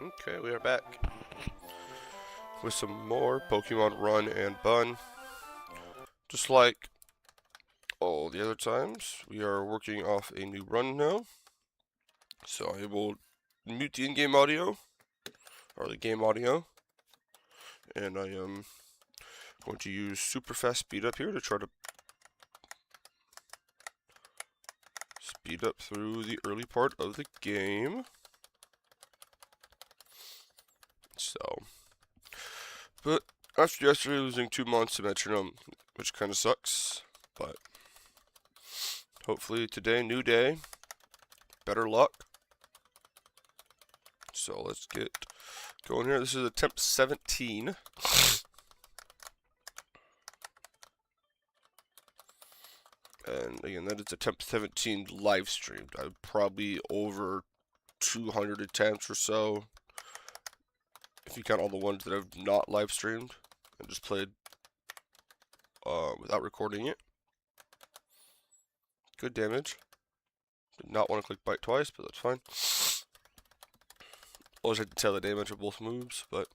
Okay, we are back with some more Pokemon Run and Bun. Just like all the other times, we are working off a new run now. So I will mute the in-game audio, or the game audio, and I am going to use super fast speed up here to try to speed up through the early part of the game. So, but after yesterday losing 2 months to Metronome, which kind of sucks, but hopefully today, new day, better luck. So let's get going here. This is attempt 17. And again, that is attempt 17 live streamed. I'm probably over 200 attempts or so, if you count all the ones that I've not live streamed and just played without recording it. Good damage. Did not want to click bite twice, but that's fine. Always had to tell the damage of both moves, but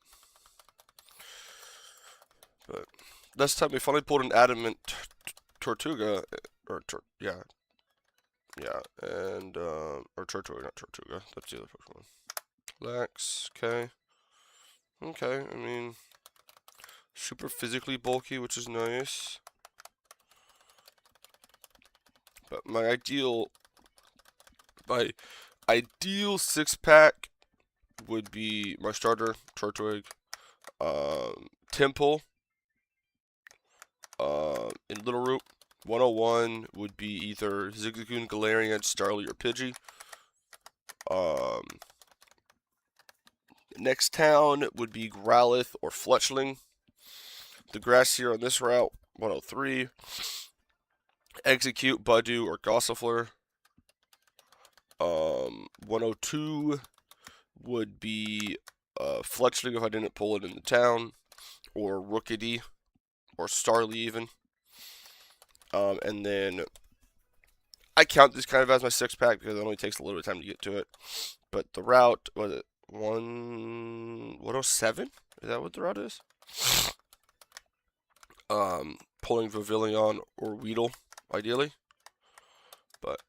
this time we finally pulled an adamant Tortuga, or and or Tortuga, not Tortuga. That's the other Pokemon. Lax, okay. Okay, I mean, super physically bulky, which is nice. But my ideal 6-pack would be my starter, Turtwig, Temple, in Little Root. 101 would be either Zigzagoon, Galarian, Starly, or Pidgey. Next town would be Growlithe or Fletchling. The grass here on this route, 103. Execute, Budew, or Gossifleur. 102 would be Fletchling if I didn't pull it in the town, or Rookidee, or Starly even. And then I count this kind of as my 6-pack because it only takes a little bit of time to get to it. But the route, was it 107? Is that what the route is? Pulling Vivillon or Weedle, ideally. But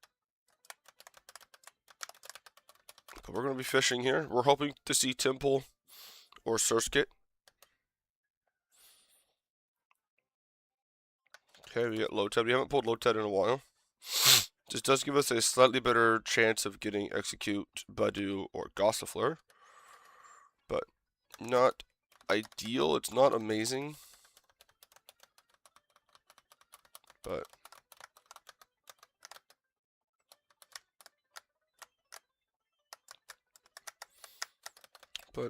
we're going to be fishing here. We're hoping to see Temple or Surskit. Okay, we got Lotad. We haven't pulled Lotad in a while. This does give us a slightly better chance of getting Execute, Budew, or Gossifleur. But not ideal. It's not amazing. But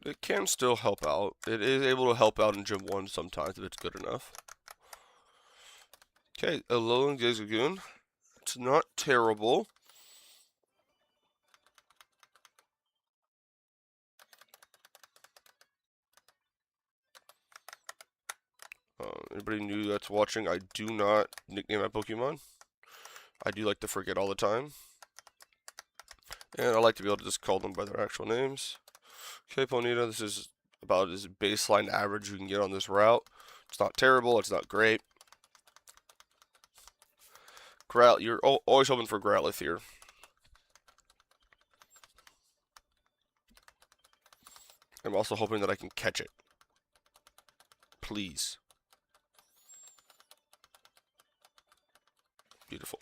it can still help out. It is able to help out in Gym 1 sometimes if it's good enough. Okay, Alolan Zigzagoon. It's not terrible. Anybody new that's watching, I do not nickname my Pokemon. I do like to forget all the time. And I like to be able to just call them by their actual names. Okay, Ponyta, this is about as baseline average you can get on this route. It's not terrible, it's not great. You're always hoping for Growlithe here. I'm also hoping that I can catch it. Please. Beautiful.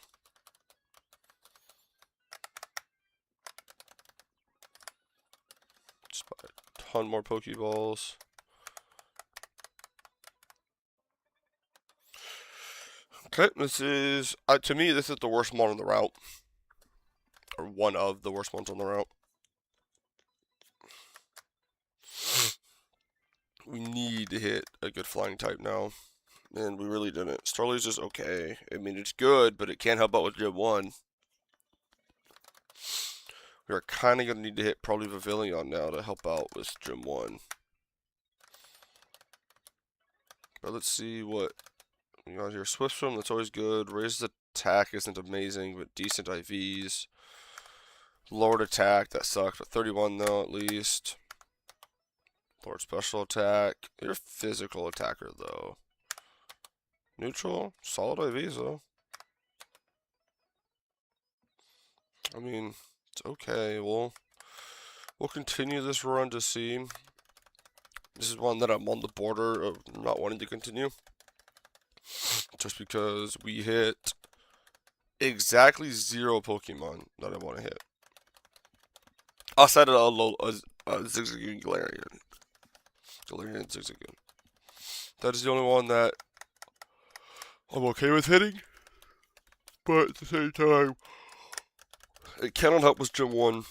Just buy a ton more Pokeballs. Okay, this is, to me, this is the worst one on the route. Or one of the worst ones on the route. We need to hit a good flying type now. And we really didn't. Starly's just okay. I mean, it's good, but it can't help out with Gym 1. We are kind of going to need to hit probably Vivillon now to help out with Gym 1. But let's see what we got here. Swift Swim, that's always good. Raised attack isn't amazing, but decent IVs. Lowered attack, that sucks, but 31 though at least. Lord special attack. You're a physical attacker, though. Neutral. Solid IVs, though. I mean, it's okay. We'll continue this run to see. This is one that I'm on the border of not wanting to continue. Just because we hit exactly 0 Pokemon that I want to hit. Outside of a Zigzagoon Galarian. Galarian Zigzagoon. That is the only one that I'm okay with hitting. But at the same time, it cannot help with Gym 1.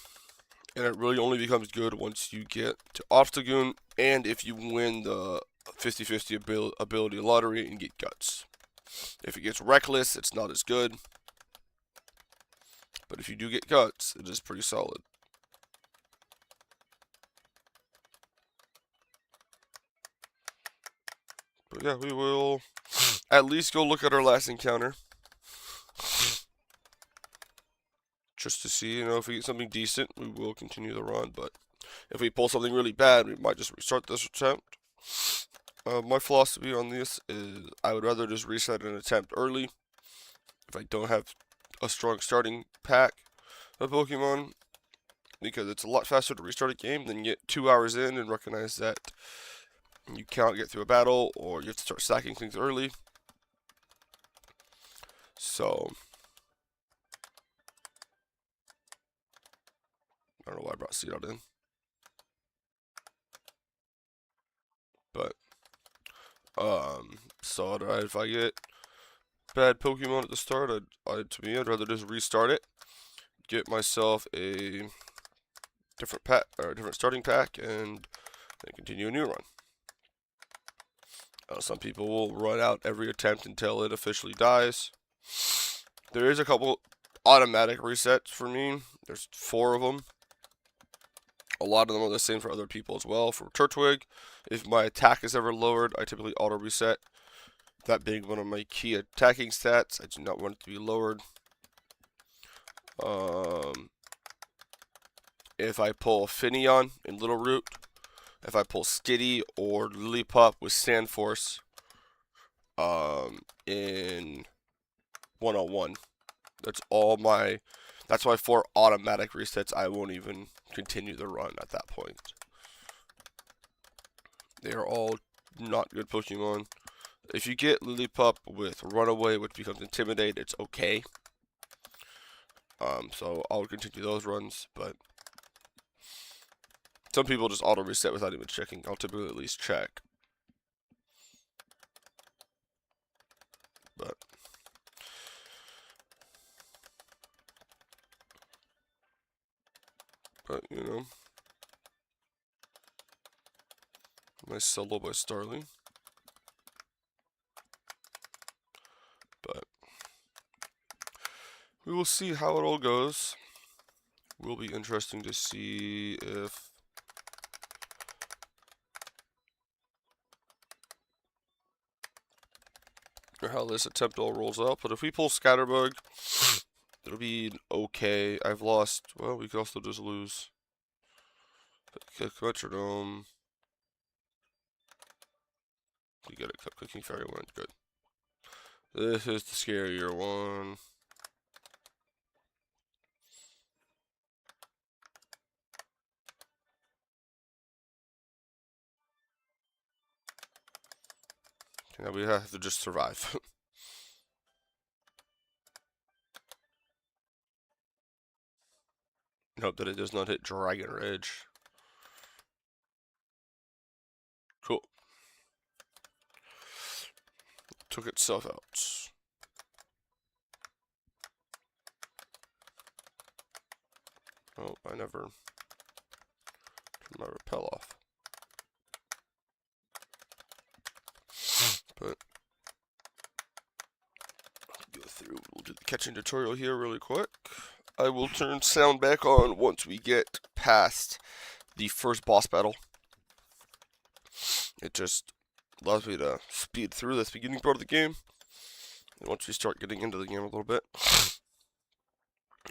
And it really only becomes good once you get to Obstagoon and if you win the 50-50 ability lottery and get Guts. If it gets Reckless, it's not as good. But if you do get Guts, it is pretty solid. But yeah, we will at least go look at our last encounter. Just to see, if we get something decent, we will continue the run. But if we pull something really bad, we might just restart this attempt. My philosophy on this is I would rather just reset an attempt early if I don't have a strong starting pack of Pokemon, because it's a lot faster to restart a game than get 2 hours in and recognize that you can't get through a battle or you have to start stacking things early. So I don't know why I brought Seedot in. But so if I get bad Pokemon at the start, I'd rather just restart it, get myself a different pack or a different starting pack, and then continue a new run. Some people will run out every attempt until it officially dies. There is a couple automatic resets for me. There's 4 of them. A lot of them are the same for other people as well. For Turtwig, if my attack is ever lowered, I typically auto reset. That being one of my key attacking stats, I do not want it to be lowered. If I pull Finneon in Little Root, if I pull Skitty or Lillipup with Sand Force in 101, that's my 4 automatic resets. I won't even continue the run at that point. They are all not good Pokemon. If you get Lillipup with Runaway, which becomes Intimidate, it's okay. So I'll continue those runs, but some people just auto reset without even checking. I'll typically at least check. But nice solo by Starly. But we will see how it all goes. Will be interesting to see if or how this attempt all rolls out. But if we pull Scatterbug, it'll be okay. I've lost. Well, we could also just lose. Metrodome. You get a Cooking Fairy one. Good. This is the scarier one. Now we have to just survive. Hope that it does not hit Dragon Rage. Cool. Took itself out. Oh, I never turned my repel off. But go through. We'll do the catching tutorial here really quick. I will turn sound back on once we get past the first boss battle. It just allows me to speed through this beginning part of the game. And once we start getting into the game a little bit,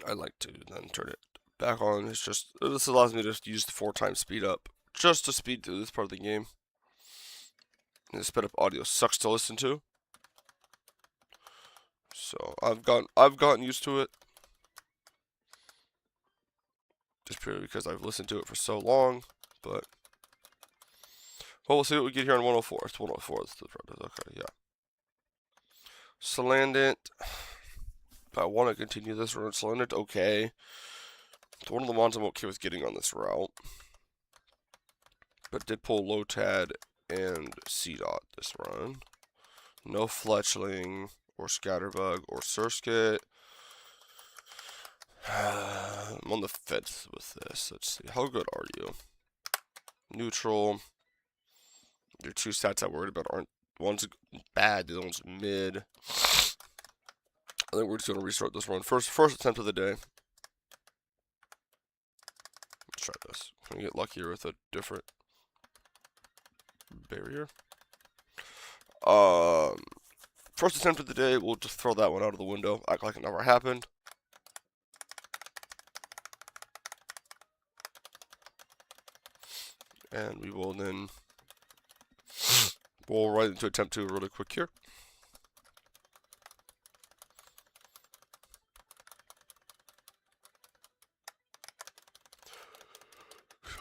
I like to then turn it back on. It's just, this allows me to use the 4 times speed up, just to speed through this part of the game. And the sped up audio sucks to listen to. So I've gotten used to it. Just purely because I've listened to it for so long. But well, we'll see what we get here on 104. It's 104. Okay, yeah. Salandit. I want to continue this run. Salandit, okay. It's one of the ones I'm okay with getting on this route. But did pull Lotad and C-Dot this run. No Fletchling or Scatterbug or Surskit. I'm on the fence with this. Let's see. How good are you? Neutral. Your two stats I'm worried about aren't. One's bad, the other one's mid. I think we're just going to restart this run. First attempt of the day. Let's try this. Can we get luckier with a different barrier? First attempt of the day, we'll just throw that one out of the window. Act like it never happened. And we will then roll right into attempt 2 really quick here.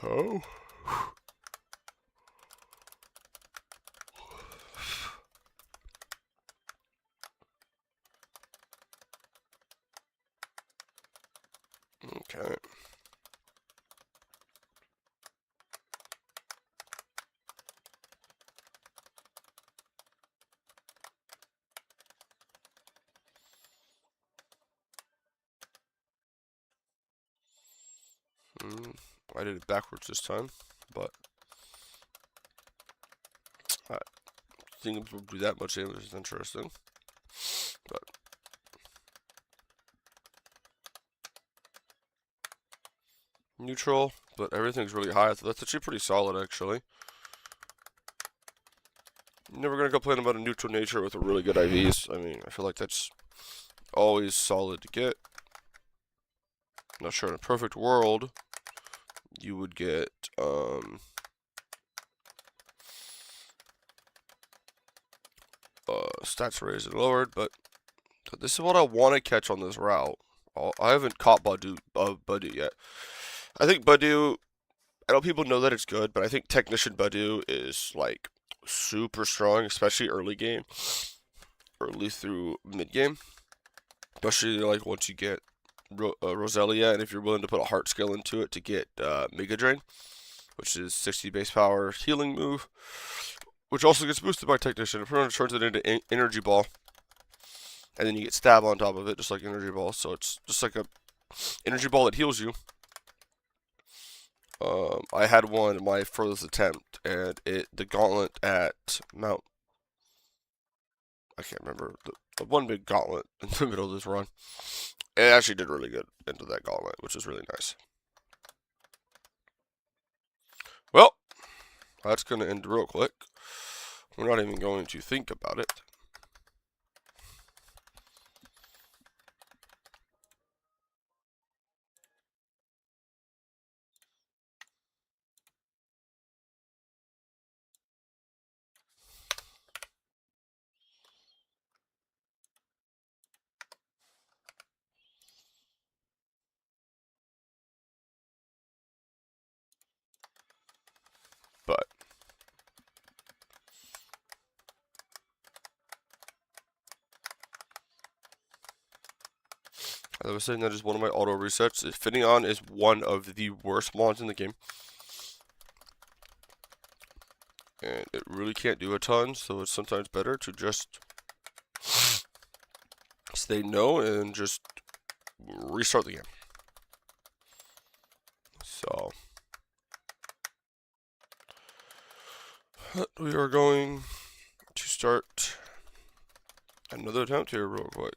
So okay. I did it backwards this time, but I think it will do that much damage is interesting. But neutral, but everything's really high. So that's actually pretty solid, actually. Never gonna complain about a neutral nature with a really good IVs. I mean, I feel like that's always solid to get. Not sure in a perfect world you would get stats raised and lowered, but this is what I want to catch on this route. I haven't caught Badu yet. I think Badu, I know people know that it's good, but I think Technician Badu is like super strong, especially early game, early through mid game, especially like once you get Roselia, and if you're willing to put a heart skill into it to get Mega Drain, which is 60 base power healing move, which also gets boosted by Technician. It pretty much turns it into Energy Ball, and then you get Stab on top of it, just like Energy Ball. So it's just like a Energy Ball that heals you. I had one in my furthest attempt, and the gauntlet at Mount, I can't remember, the one big gauntlet in the middle of this run, it actually did really good into that gauntlet, which is really nice. Well, that's going to end real quick. We're not even going to think about it. But as I was saying, that is one of my auto resets. Finneon is one of the worst mons in the game, and it really can't do a ton, so it's sometimes better to just say no and just restart the game. So we are going to start another attempt here real quick.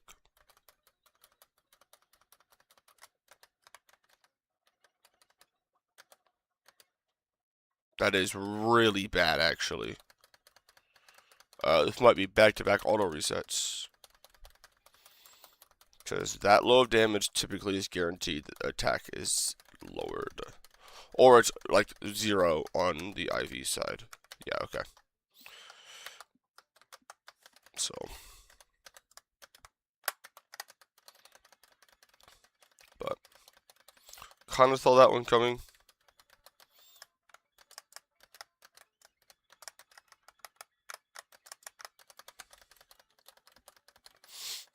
That is really bad, actually. This might be back-to-back auto resets. Because that low of damage typically is guaranteed that attack is lowered. Or it's like 0 on the IV side. Yeah, okay. So, but kind of saw that one coming.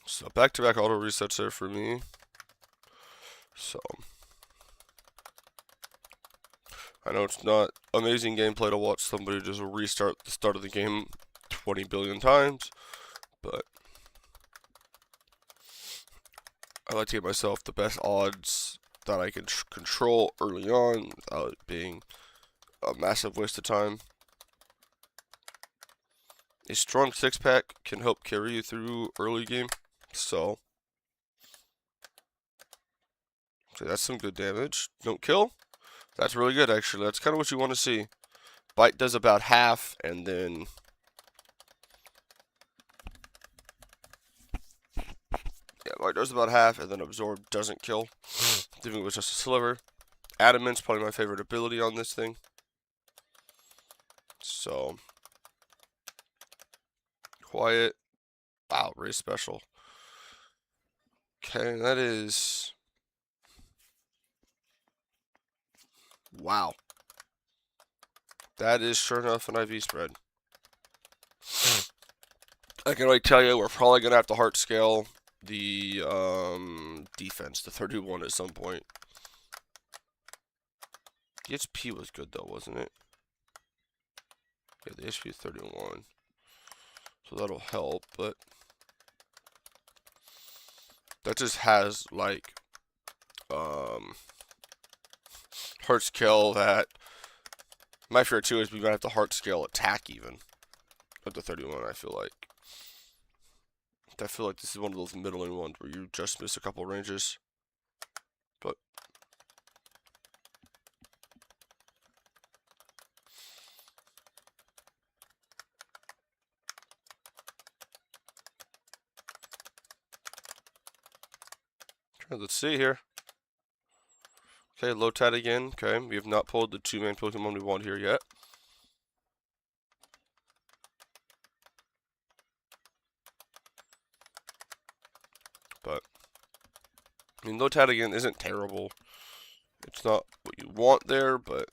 So back-to-back auto resets there for me. So I know it's not amazing gameplay to watch somebody just restart the start of the game 20 billion times, but I like to give myself the best odds that I can control early on without it being a massive waste of time. A strong 6-pack can help carry you through early game, so that's some good damage. Don't kill. That's really good, actually. That's kind of what you want to see. Bite does about half, and then Bite does about half, and then Absorb doesn't kill. Even if it was just a sliver. Adamant's probably my favorite ability on this thing. So quiet. Wow, raise special. Okay, that is... Wow. That is sure enough an IV spread. I can already tell you we're probably going to have to heart scale the defense to 31 at some point. The HP was good though, wasn't it? Yeah, the HP is 31. So that'll help, but that just has like heart scale that my fear too is we might have to heart scale attack even at the 31. I feel like this is one of those middling ones where you just miss a couple ranges, but okay, let's see here. Okay, low tat again. Okay, we have not pulled the 2 main Pokemon we want here yet. But I mean, low tat again isn't terrible. It's not what you want there, but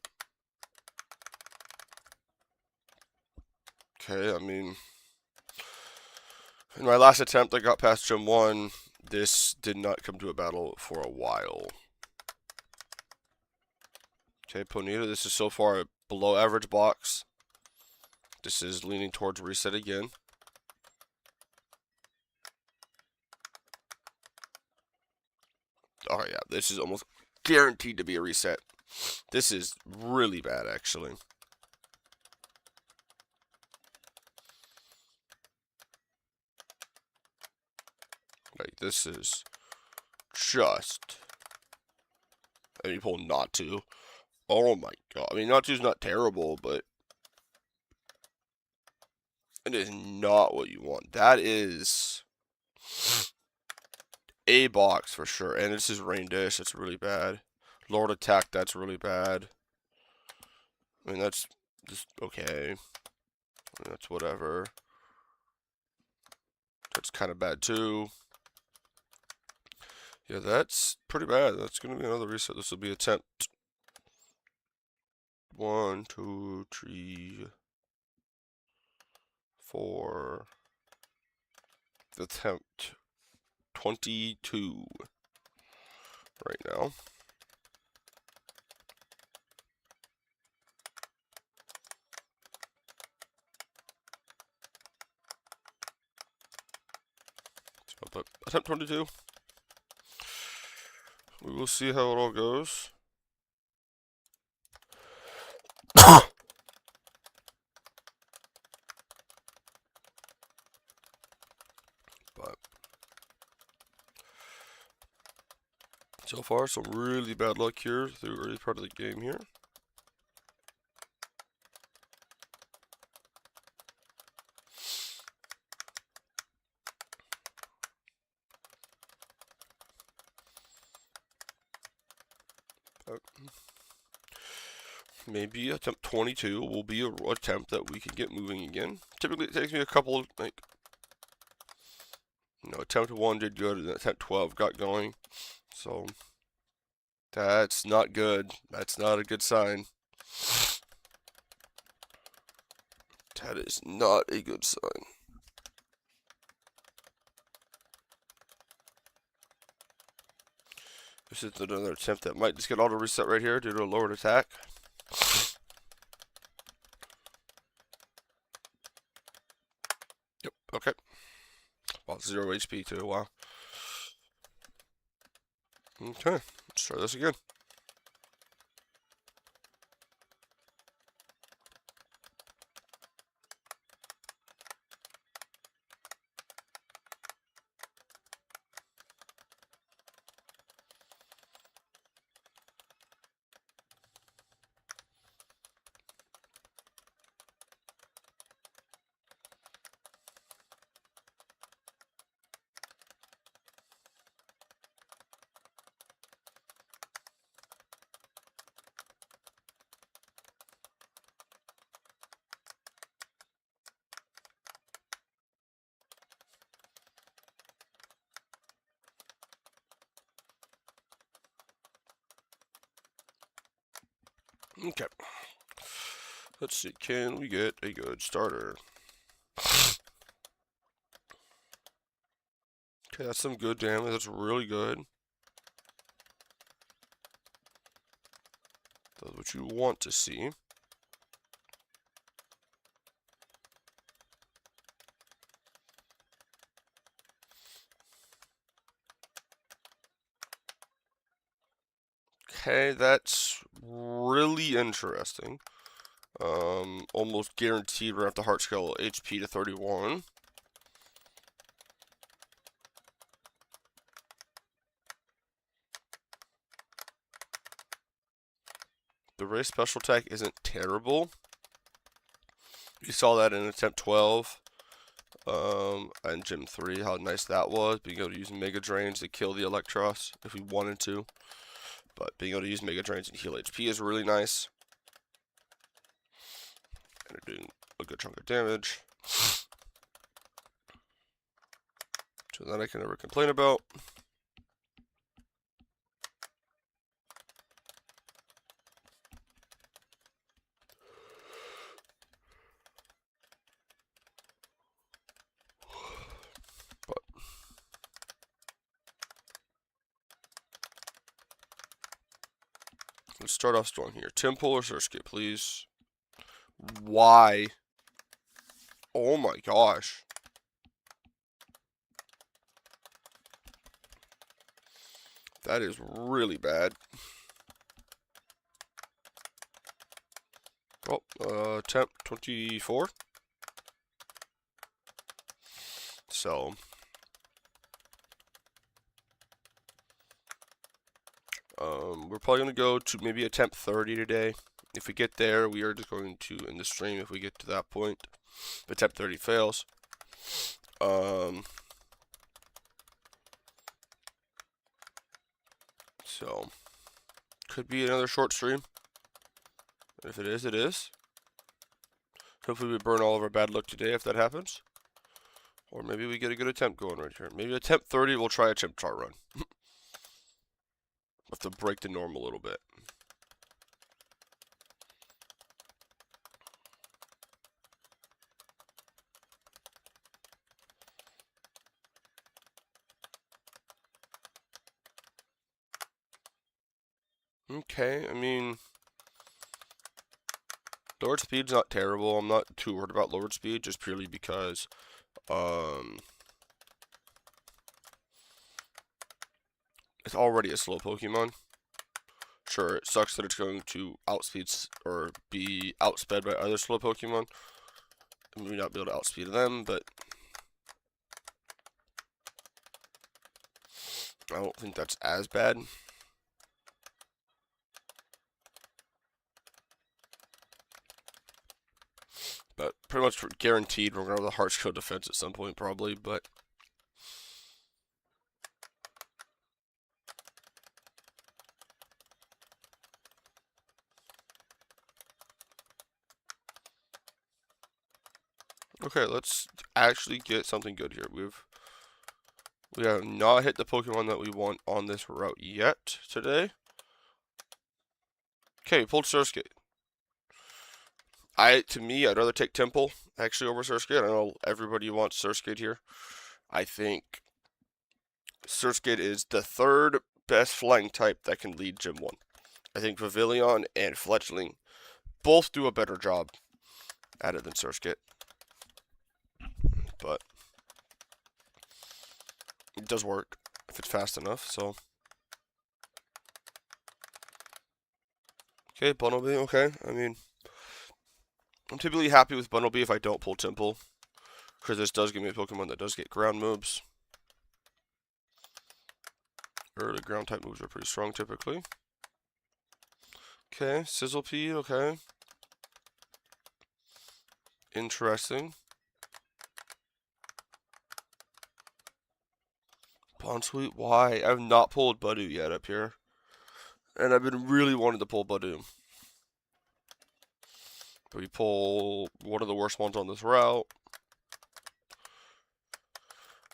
okay. I mean, in my last attempt, I got past Gym 1. This did not come to a battle for a while. Okay, Ponyta, this is so far a below average box. This is leaning towards reset again. Oh yeah, this is almost guaranteed to be a reset. This is really bad, actually. Like, this is just... I mean, pull Natu. Oh my god. I mean, Natu's not terrible, but it is not what you want. That is a box for sure. And this is Rain Dish. That's really bad. Lord Attack. That's really bad. I mean, that's just okay. I mean, that's whatever. That's kind of bad too. Yeah, that's pretty bad. That's going to be another reset. This will be attempt 1, 2, 3, 4. Attempt 22 right now. So, but attempt 22. We will see how it all goes. But so far, some really bad luck here through early part of the game here. But maybe attempt 22 will be a attempt that we can get moving again. Typically, it takes me a couple of, like, attempt 1 did good, and attempt 12 got going. So, that's not good. That's not a good sign. That is not a good sign. This is another attempt that might just get auto reset right here due to a lowered attack. Yep, okay. Well, 0 HP too, wow. Okay, let's try this again. Okay. Let's see, can we get a good starter? Okay, that's some good damage. That's really good. That's what you want to see. Okay, that's really interesting. Almost guaranteed we're gonna have to heart scale HP to 31. The race special attack isn't terrible. You saw that in attempt 12. And Gym 3, how nice that was. Being able to use Mega Drains to kill the Electros if we wanted to. But being able to use Mega Drains and heal HP is really nice. And they're doing a good chunk of damage. So that I can never complain about. But let's start off strong here. Temple or Surskit, please. Why? Oh my gosh. That is really bad. Oh, temp 24. So, we're probably going to go to maybe attempt 30 today. If we get there, we are just going to end the stream if we get to that point. If attempt 30 fails. So, could be another short stream. If it is, it is. Hopefully we burn all of our bad luck today if that happens. Or maybe we get a good attempt going right here. Maybe attempt 30, we'll try a chimp chart run. Have to break the norm a little bit. Okay, I mean, lowered speed's not terrible. I'm not too worried about lowered speed, just purely because, it's already a slow Pokemon. Sure, it sucks that it's going to outspeed or be outsped by other slow Pokemon. And maybe not be able to outspeed them, but I don't think that's as bad. But pretty much guaranteed we're going to have the Heart Skill defense at some point, probably, but Okay, let's actually get something good here. We have not hit the Pokemon that we want on this route yet today. Okay, we pulled Surskit. To me, I'd rather take Temple actually over Surskit. I know everybody wants Surskit here. I think Surskit is the third best flying type that can lead Gym 1. I think Pavilion and Fletchling both do a better job at it than Surskit. But it does work if it's fast enough, so. Okay, Bunnelby, okay. I mean, I'm typically happy with Bunnelby if I don't pull Temple, because this does give me a Pokemon that does get ground moves. Early ground type moves are pretty strong typically. Okay, Sizzlepede, okay. Interesting. Bonsweet, why? I've not pulled Budew yet up here. And I've been really wanting to pull Budew. But we pull one of the worst ones on this route.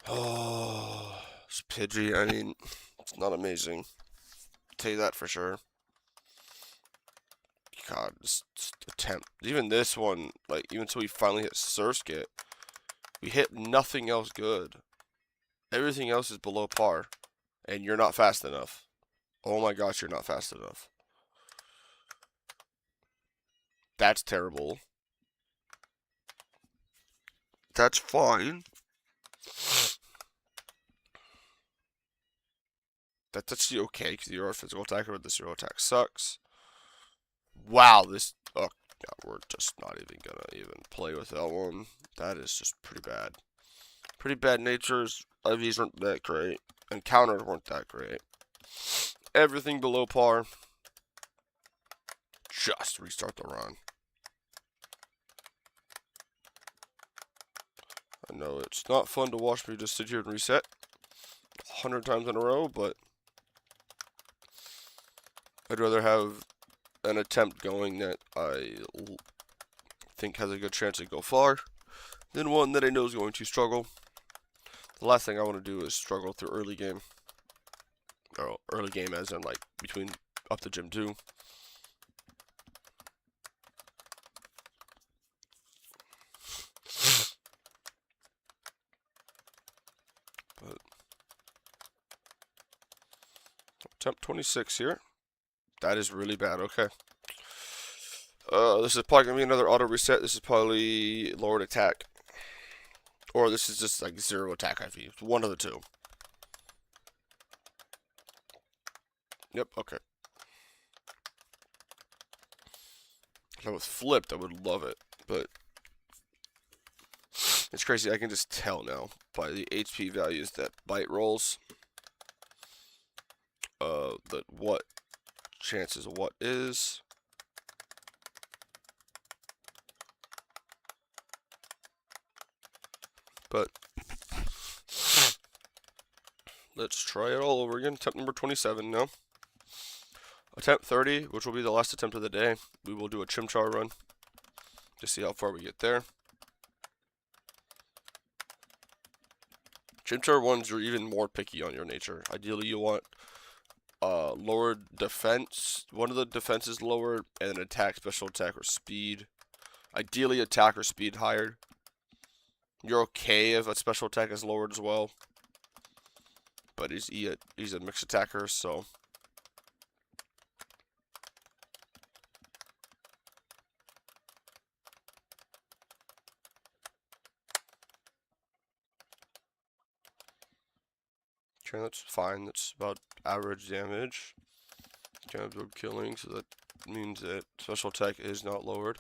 Oh, it's Pidgey. I mean, it's not amazing. I'll tell you that for sure. God, this attempt. Even this one, like, even until we finally hit Surskit, we hit nothing else good. Everything else is below par. And you're not fast enough. Oh my gosh, you're not fast enough. That's terrible. That's fine. That's actually okay, because you're a physical attacker, but the zero attack sucks. Wow, this... Oh, yeah, we're just not even gonna even play with that one. That is just pretty bad. Pretty bad natures. IVs aren't that great. And counters weren't that great. Everything below par. Just restart the run. I know it's not fun to watch me just sit here and reset 100 times in a row, but I'd rather have an attempt going that I think has a good chance to go far than one that I know is going to struggle. The last thing I want to do is struggle through early game. Or early game as in like between up to Gym 2. But attempt 26 here. That is really bad, okay. This is probably going to be another auto reset. This is probably lowered attack. Or this is just like zero attack IV. One of the two. Yep, okay. If I was flipped, I would love it. But it's crazy. I can just tell now by the HP values that bite rolls. That what chances of what is. But let's try it all over again. Attempt number 27 now. Attempt 30, which will be the last attempt of the day. We will do a Chimchar run to see how far we get there. Chimchar ones are even more picky on your nature. Ideally, you want lowered defense. One of the defenses lowered, and an attack, special attack, or speed. Ideally, attack or speed higher. You're okay if a special attack is lowered as well. But he's a mixed attacker, so. Okay, that's fine. That's about average damage. Can absorb killing, so that means that special attack is not lowered.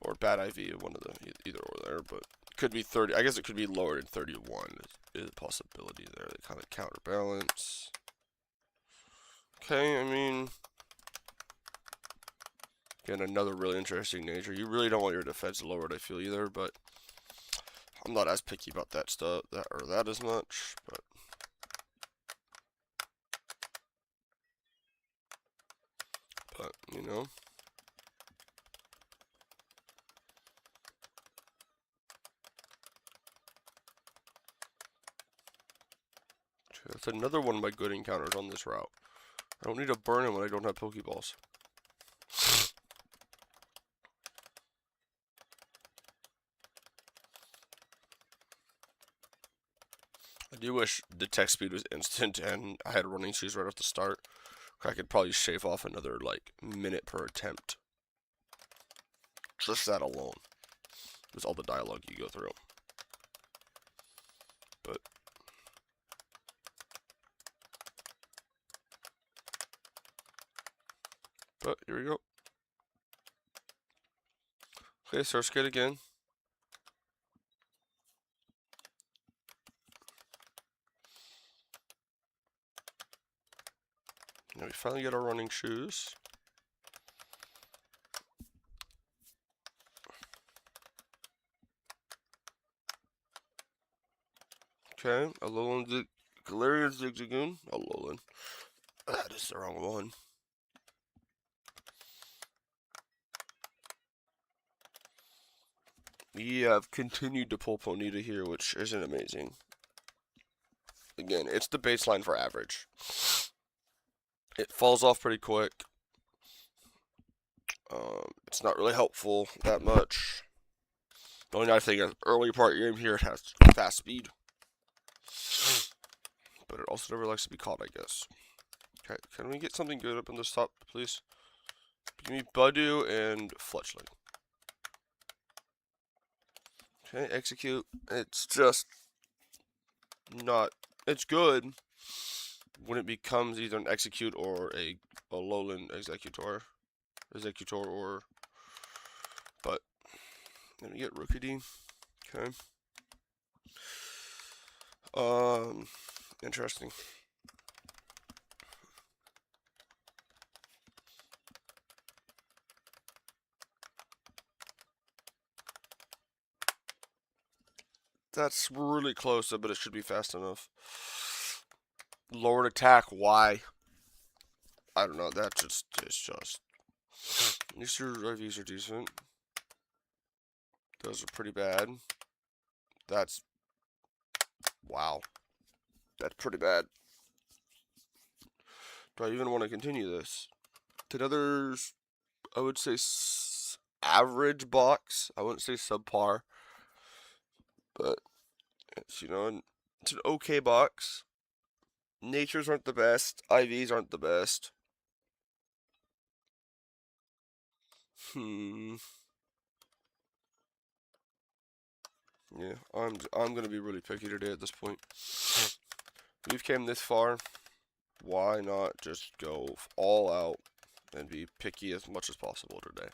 Or bad IV, one of the either or there, but could be 30. I guess it could be lowered in 31. Is a possibility there. They kind of counterbalance. Okay, I mean, again, another really interesting nature. You really don't want your defense lowered, I feel, either, but I'm not as picky about that stuff, that as much, but you know. That's another one of my good encounters on this route. I don't need to burn him when I don't have Pokeballs. I do wish the tech speed was instant and I had running shoes right off the start. I could probably shave off another, like, minute per attempt. Just that alone. With all the dialogue you go through. But here we go. Okay, search kit again. Now we finally get our running shoes. Okay, Alolan Galarian Zigzagoon. Alolan. That is the wrong one. We have continued to pull Ponyta here, which isn't amazing. Again, it's the baseline for average. It falls off pretty quick. It's not really helpful that much. The only nice thing is, early part game here, it has fast speed. But it also never likes to be caught, I guess. Okay, can we get something good up in this top, please? Give me Budew and Fletchling. Okay, execute. It's just not. It's good when it becomes either an execute or a Alolan executor. But let me get Rookidee. Okay. Interesting. That's really close, but it should be fast enough. Lowered attack, why? I don't know, it's just. These IVs are decent. Those are pretty bad. That's. Wow. That's pretty bad. Do I even want to continue this? Another, I would say, average box. I wouldn't say subpar. But, it's, it's an okay box. Natures aren't the best. IVs aren't the best. Yeah, I'm gonna be really picky today at this point. We've came this far. Why not just go all out and be picky as much as possible today?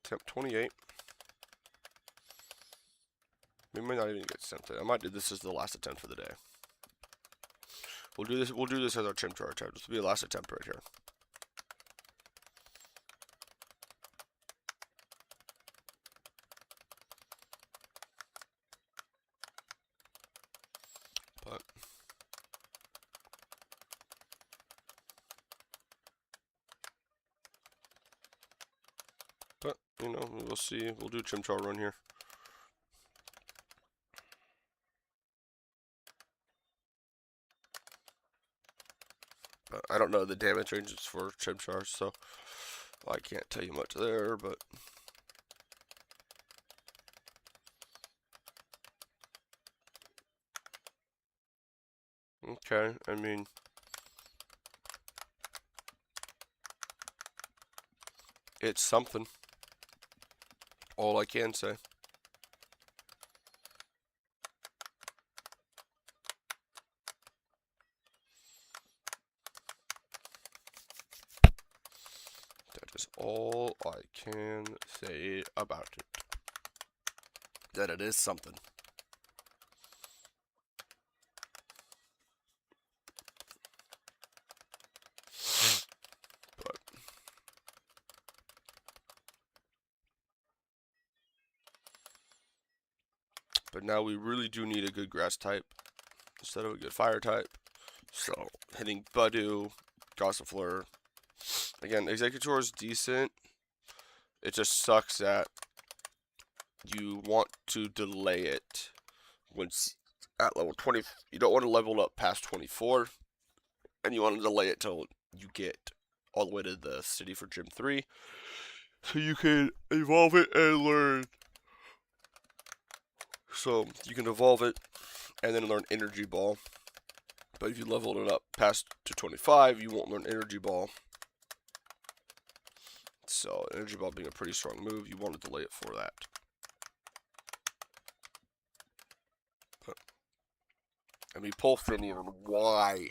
Attempt 28. We might not even get sent today. I might do this as the last attempt for the day. We'll do this as our Chimchar attempt. This will be the last attempt right here. But we'll see. We'll do Chimchar run here. I don't know the damage ranges for Chimchar, so I can't tell you much there, but okay, I mean, it's something. All I can say. Is all I can say about it. That it is something. But now we really do need a good grass type instead of a good fire type. So hitting Budew, Gossifleur, Again, Executor is decent. It just sucks that you want to delay it once at level 20. You don't want to level up past 24, and you want to delay it till you get all the way to the city for Gym 3, so you can evolve it and learn. So you can evolve it and then learn Energy Ball. But if you leveled it up past to 25, you won't learn Energy Ball. So Energy Ball being a pretty strong move, you want to delay it for that. I mean, Pulse didn't even why.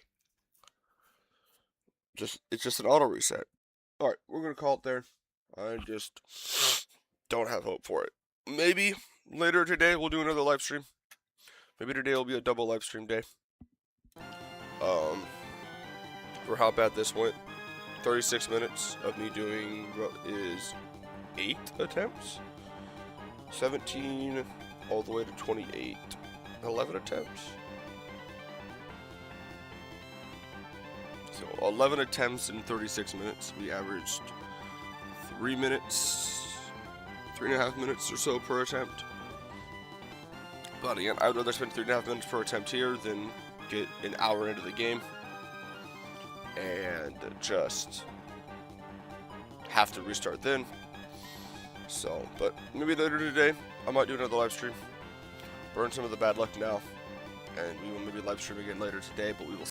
It's just an auto reset. Alright, we're gonna call it there. I just don't have hope for it. Maybe later today we'll do another live stream. Maybe today will be a double live stream day. For how bad this went. 36 minutes of me doing what is 8 attempts. 17 all the way to 28. 11 attempts. So 11 attempts in 36 minutes. We averaged 3 minutes, 3.5 minutes or so per attempt. But again, I would rather spend 3.5 minutes per attempt here than get an hour into the game and just have to restart then. So, but maybe later today, I might do another live stream. Burn some of the bad luck now, and we will maybe live stream again later today, but we will